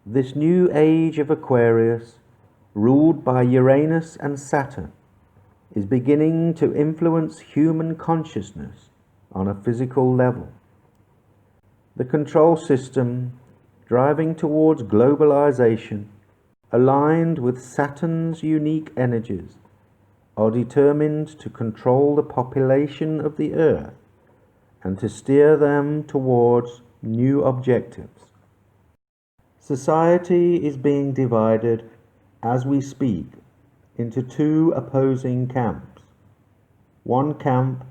This new age of Aquarius, ruled by Uranus and Saturn, is beginning to influence human consciousness on a physical level. The control system, driving towards globalization, aligned with Saturn's unique energies, are determined to control the population of the Earth and to steer them towards new objectives. Society is being divided as we speak into two opposing camps. One camp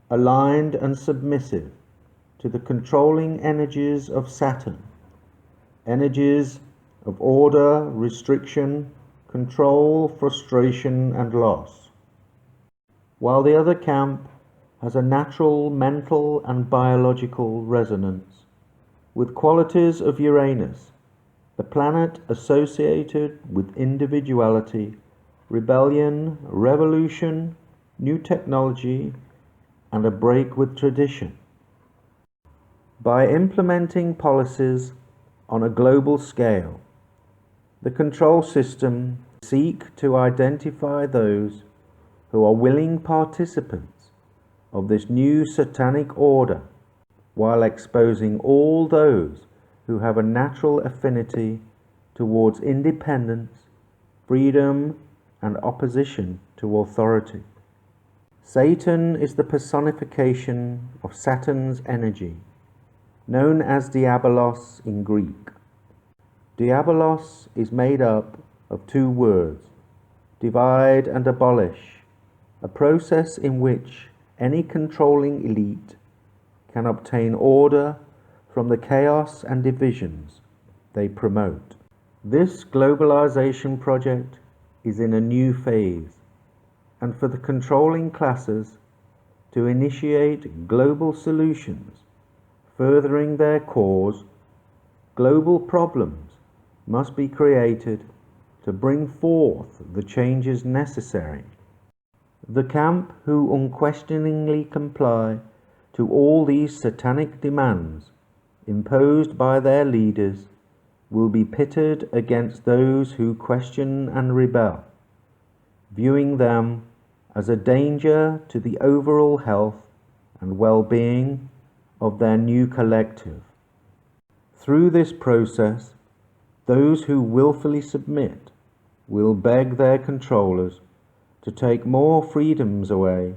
aligned and submissive to the controlling energies of Saturn, energies of order, restriction, control, frustration, and loss, while the other camp has a natural mental and biological resonance with qualities of Uranus, the planet associated with individuality, rebellion, revolution, new technology, and a break with tradition. By implementing policies on a global scale, the control system seeks to identify those who are willing participants of this new satanic order, while exposing all those who have a natural affinity towards independence, freedom, and opposition to authority. Satan is the personification of Saturn's energy, known as Diabolos in Greek. Diabolos is made up of two words, divide and abolish, a process in which any controlling elite can obtain order from the chaos and divisions they promote. This globalization project is in a new phase, and for the controlling classes to initiate global solutions furthering their cause, global problems must be created to bring forth the changes necessary. The camp who unquestioningly comply to all these satanic demands imposed by their leaders will be pitted against those who question and rebel, viewing them as a danger to the overall health and well-being of their new collective. Through this process, those who willfully submit will beg their controllers to take more freedoms away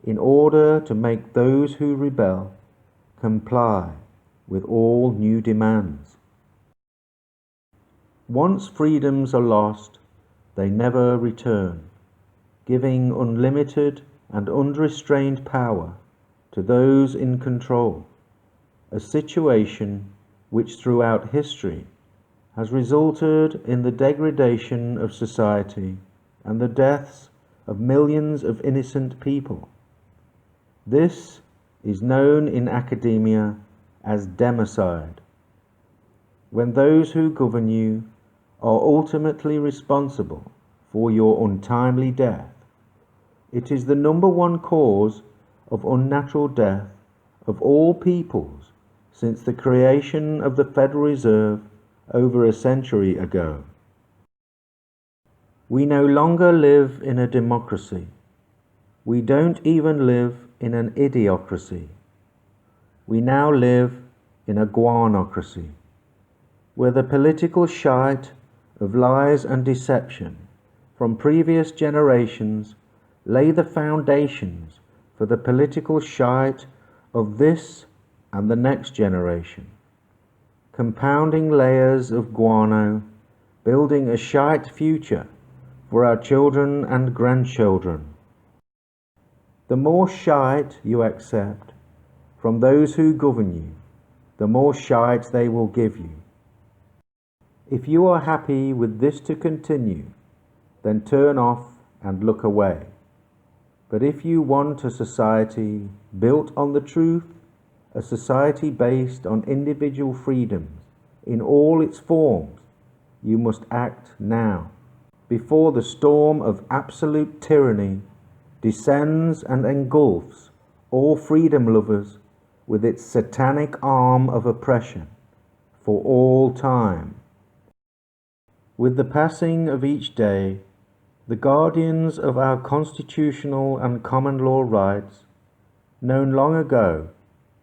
in order to make those who rebel comply with all new demands. Once freedoms are lost, they never return, giving unlimited and unrestrained power to those in control, a situation which throughout history has resulted in the degradation of society and the deaths of millions of innocent people. This is known in academia as democide. When those who govern you are ultimately responsible for your untimely death, it is the number one cause of unnatural death of all peoples since the creation of the Federal Reserve over a century ago. We no longer live in a democracy. We don't even live in an idiocracy. We now live in a guanocracy, where the political shite of lies and deception from previous generations lay the foundations for the political shite of this and the next generation, compounding layers of guano, building a shite future for our children and grandchildren. The more shite you accept from those who govern you, the more shite they will give you. If you are happy with this to continue, then turn off and look away. But if you want a society built on the truth, a society based on individual freedoms in all its forms, you must act now, before the storm of absolute tyranny descends and engulfs all freedom lovers with its satanic arm of oppression for all time. With the passing of each day, the guardians of our constitutional and common law rights, known long ago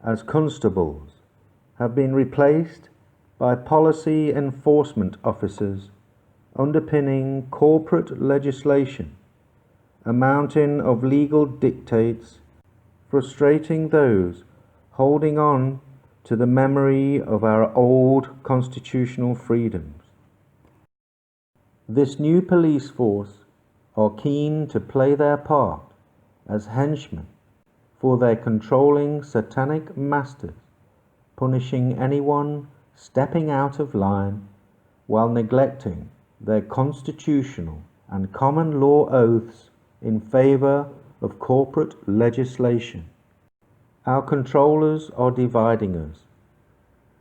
as constables, have been replaced by policy enforcement officers underpinning corporate legislation, a mountain of legal dictates frustrating those holding on to the memory of our old constitutional freedoms. This new police force are keen to play their part as henchmen for their controlling satanic masters, punishing anyone stepping out of line while neglecting their constitutional and common law oaths in favor of corporate legislation. Our controllers are dividing us.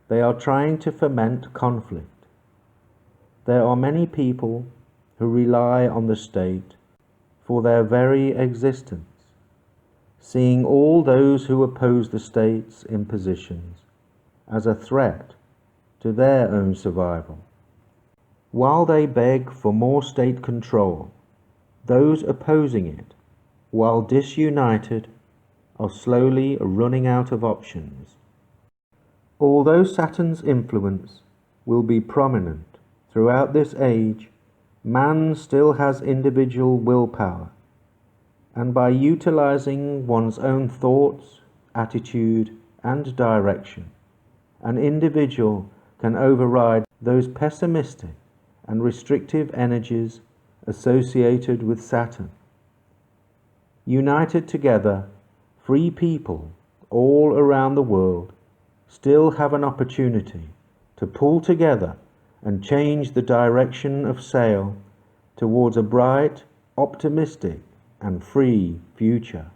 They are trying to foment conflict. There are many people who rely on the state for their very existence, seeing all those who oppose the state's impositions as a threat to their own survival. While they beg for more state control, those opposing it, while disunited, are slowly running out of options. Although Saturn's influence will be prominent throughout this age, man still has individual willpower, and by utilizing one's own thoughts, attitude, and direction, an individual can override those pessimistic and restrictive energies associated with Saturn. United together, free people all around the world still have an opportunity to pull together and change the direction of sail towards a bright, optimistic, and free future.